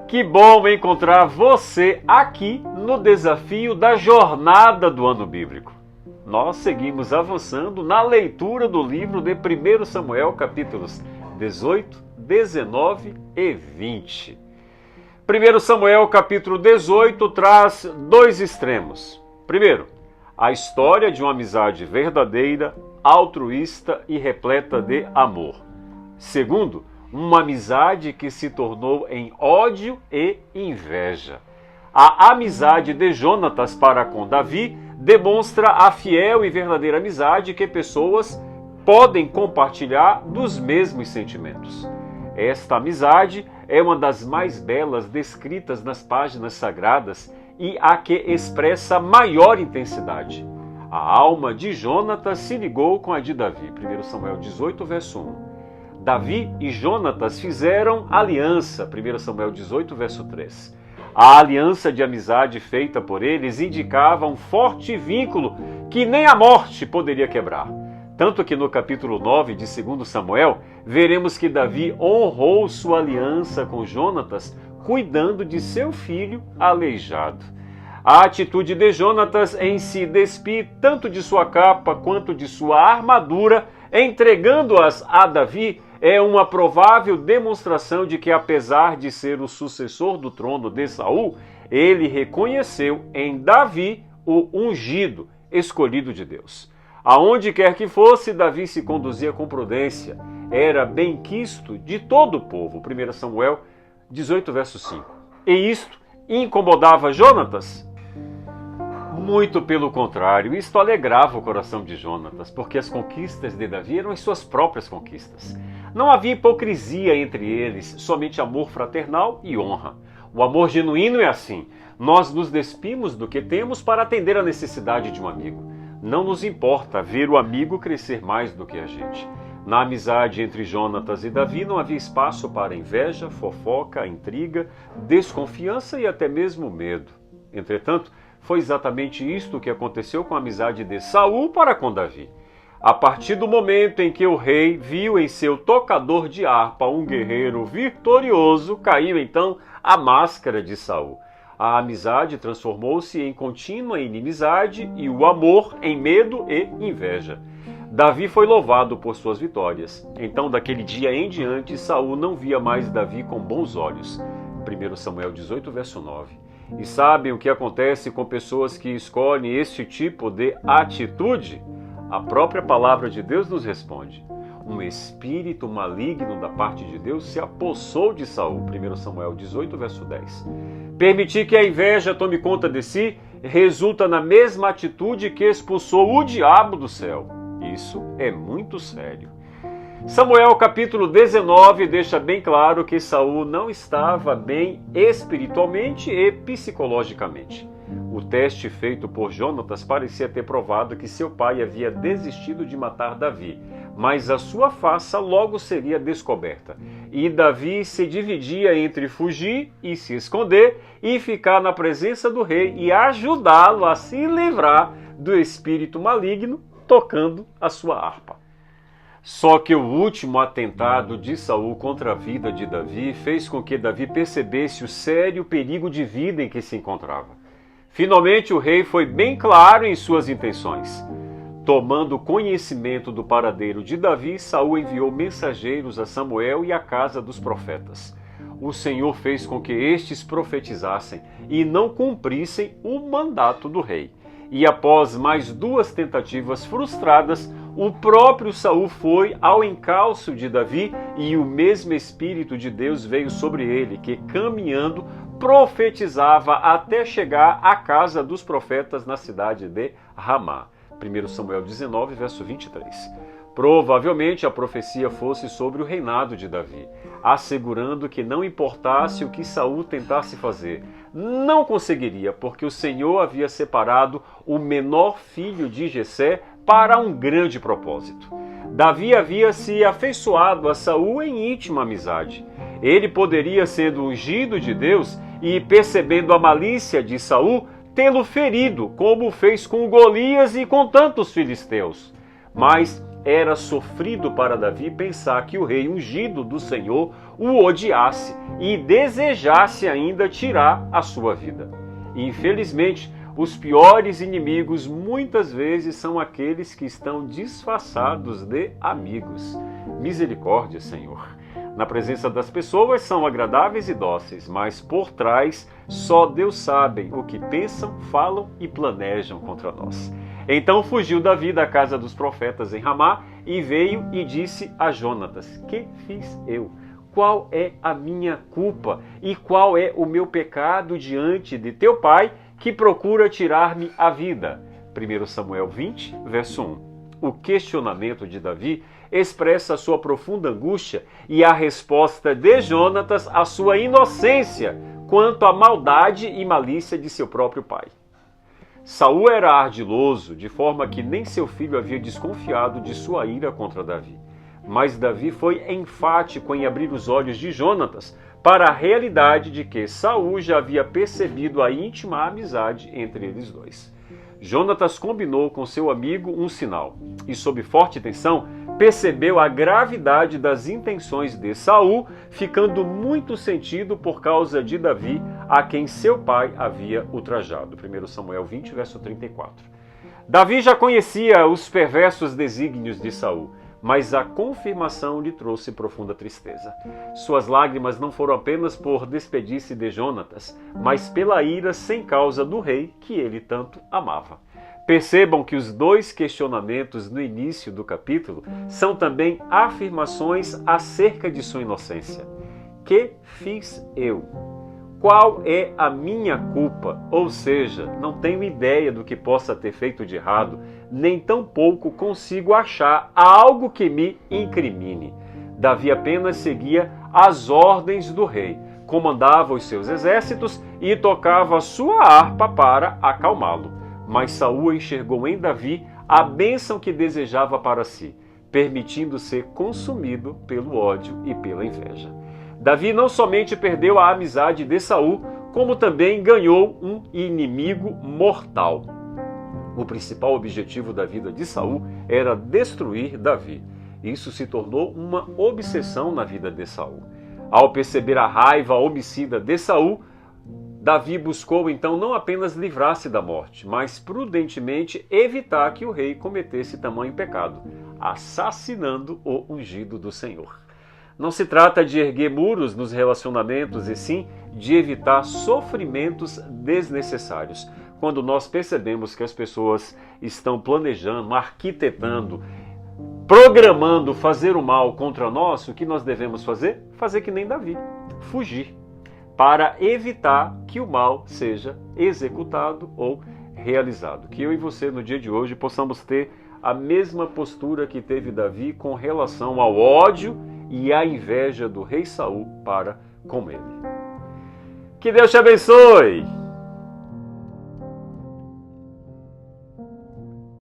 Que bom encontrar você aqui no desafio da jornada do ano bíblico. Nós seguimos avançando na leitura do livro de 1 Samuel, capítulos 18, 19 e 20. 1 Samuel, capítulo 18, traz dois extremos. Primeiro, a história de uma amizade verdadeira, altruísta e repleta de amor. Segundo, uma amizade que se tornou em ódio e inveja. A amizade de Jonatas para com Davi demonstra a fiel e verdadeira amizade que pessoas podem compartilhar dos mesmos sentimentos. Esta amizade é uma das mais belas descritas nas páginas sagradas e a que expressa maior intensidade. A alma de Jonatas se ligou com a de Davi. 1 Samuel 18, verso 1. Davi e Jonatas fizeram aliança, 1 Samuel 18, verso 3. A aliança de amizade feita por eles indicava um forte vínculo que nem a morte poderia quebrar. Tanto que no capítulo 9 de 2 Samuel, veremos que Davi honrou sua aliança com Jonatas, cuidando de seu filho aleijado. A atitude de Jonatas em se despir tanto de sua capa quanto de sua armadura, entregando-as a Davi, é uma provável demonstração de que, apesar de ser o sucessor do trono de Saul, ele reconheceu em Davi o ungido, escolhido de Deus. Aonde quer que fosse, Davi se conduzia com prudência. Era benquisto de todo o povo. 1 Samuel 18, verso 5. E isto incomodava Jonatas? Muito pelo contrário, isto alegrava o coração de Jonatas, porque as conquistas de Davi eram as suas próprias conquistas. Não havia hipocrisia entre eles, somente amor fraternal e honra. O amor genuíno é assim: nós nos despimos do que temos para atender a necessidade de um amigo. Não nos importa ver o amigo crescer mais do que a gente. Na amizade entre Jonatas e Davi não havia espaço para inveja, fofoca, intriga, desconfiança e até mesmo medo. Entretanto, foi exatamente isto que aconteceu com a amizade de Saul para com Davi. A partir do momento em que o rei viu em seu tocador de harpa um guerreiro vitorioso, caiu então a máscara de Saul. A amizade transformou-se em contínua inimizade e o amor em medo e inveja. Davi foi louvado por suas vitórias. Então, daquele dia em diante, Saul não via mais Davi com bons olhos. 1 Samuel 18, verso 9. E sabem o que acontece com pessoas que escolhem este tipo de atitude? A própria palavra de Deus nos responde. Um espírito maligno da parte de Deus se apossou de Saul. 1 Samuel 18, verso 10. Permitir que a inveja tome conta de si resulta na mesma atitude que expulsou o diabo do céu. Isso é muito sério. Samuel capítulo 19 deixa bem claro que Saul não estava bem espiritualmente e psicologicamente. O teste feito por Jonatas parecia ter provado que seu pai havia desistido de matar Davi, mas a sua farsa logo seria descoberta. E Davi se dividia entre fugir e se esconder e ficar na presença do rei e ajudá-lo a se livrar do espírito maligno tocando a sua harpa. Só que o último atentado de Saul contra a vida de Davi fez com que Davi percebesse o sério perigo de vida em que se encontrava. Finalmente o rei foi bem claro em suas intenções. Tomando conhecimento do paradeiro de Davi, Saul enviou mensageiros a Samuel e à casa dos profetas. O Senhor fez com que estes profetizassem e não cumprissem o mandato do rei. E após mais duas tentativas frustradas, o próprio Saul foi ao encalço de Davi e o mesmo Espírito de Deus veio sobre ele, que caminhando profetizava até chegar à casa dos profetas na cidade de Ramá. 1 Samuel 19, verso 23. Provavelmente a profecia fosse sobre o reinado de Davi, assegurando que não importasse o que Saul tentasse fazer, não conseguiria, porque o Senhor havia separado o menor filho de Jessé para um grande propósito. Davi havia se afeiçoado a Saul em íntima amizade. Ele poderia ser ungido de Deus e, percebendo a malícia de Saul, tê-lo ferido, como fez com Golias e com tantos filisteus. Mas era sofrido para Davi pensar que o rei ungido do Senhor o odiasse e desejasse ainda tirar a sua vida. E, infelizmente, os piores inimigos muitas vezes são aqueles que estão disfarçados de amigos. Misericórdia, Senhor. Na presença das pessoas são agradáveis e dóceis, mas por trás só Deus sabe o que pensam, falam e planejam contra nós. Então fugiu Davi da casa dos profetas em Ramá e veio e disse a Jonatas: que fiz eu? Qual é a minha culpa? E qual é o meu pecado diante de teu pai que procura tirar-me a vida? 1 Samuel 20, verso 1. O questionamento de Davi expressa a sua profunda angústia e a resposta de Jonatas a sua inocência quanto à maldade e malícia de seu próprio pai. Saul era ardiloso, de forma que nem seu filho havia desconfiado de sua ira contra Davi. Mas Davi foi enfático em abrir os olhos de Jonatas para a realidade de que Saul já havia percebido a íntima amizade entre eles dois. Jonatas combinou com seu amigo um sinal e, sob forte tensão, percebeu a gravidade das intenções de Saul, ficando muito sentido por causa de Davi, a quem seu pai havia ultrajado. 1 Samuel 20, verso 34. Davi já conhecia os perversos desígnios de Saul, mas a confirmação lhe trouxe profunda tristeza. Suas lágrimas não foram apenas por despedir-se de Jonatas, mas pela ira sem causa do rei que ele tanto amava. Percebam que os dois questionamentos no início do capítulo são também afirmações acerca de sua inocência. Que fiz eu? Qual é a minha culpa? Ou seja, não tenho ideia do que possa ter feito de errado, nem tampouco consigo achar algo que me incrimine. Davi apenas seguia as ordens do rei, comandava os seus exércitos e tocava sua harpa para acalmá-lo. Mas Saul enxergou em Davi a bênção que desejava para si, permitindo ser consumido pelo ódio e pela inveja. Davi não somente perdeu a amizade de Saul, como também ganhou um inimigo mortal. O principal objetivo da vida de Saul era destruir Davi. Isso se tornou uma obsessão na vida de Saul. Ao perceber a raiva homicida de Saul, Davi buscou então não apenas livrar-se da morte, mas prudentemente evitar que o rei cometesse tamanho pecado, assassinando o ungido do Senhor. Não se trata de erguer muros nos relacionamentos, e sim de evitar sofrimentos desnecessários. Quando nós percebemos que as pessoas estão planejando, arquitetando, programando fazer o mal contra nós, o que nós devemos fazer? Fazer que nem Davi, fugir, para evitar que o mal seja executado ou realizado. Que eu e você, no dia de hoje, possamos ter a mesma postura que teve Davi com relação ao ódio e à inveja do rei Saul para com ele. Que Deus te abençoe!